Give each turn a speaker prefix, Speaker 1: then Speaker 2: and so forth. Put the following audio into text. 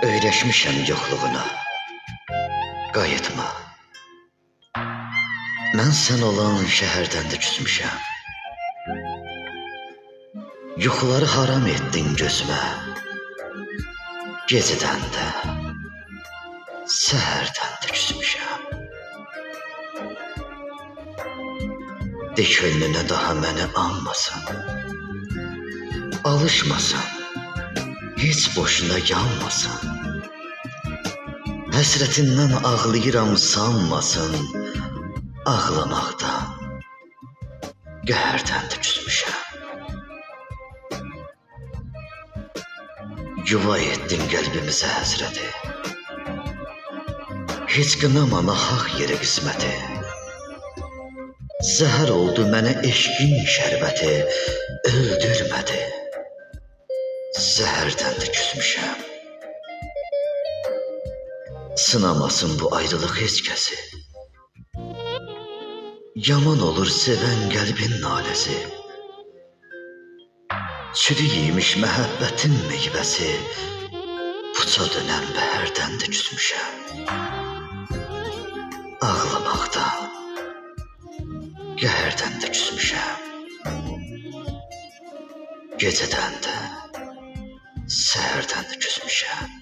Speaker 1: Öyrəşmişəm yoxluğuna, qayıtma. Mən sən olan şəhərdən də küsmüşəm. Yuxuları haram etdin gözümə, gecədən də, səhərdən də küsmüşəm. De könlünə daha məni anmasın, alışmasın, heç boşuna yanmasın. Həsrətindən ağlayıram sanmasın, ağlamaqdan, qəhərdən də küsmüşəm. Yuva etdin qəlbimizə həsrəti, heç qınama nahaq yerə qisməti. Zəhər oldu mənə eşqin şərbəti, öldürmədi, zəhərdən də küsmüşəm. Sınamasın bu ayrılıq heç kəsi, yaman olur sevən qəlbin naləsi. Çürüyüymüş məhəbbətin meyvəsi, puça dönən bəhərdən də küsmüşəm. Ağlamaqdan, qəhərdən də küsmüşəm. Gecədən də, səhərdən də küsmüşəm.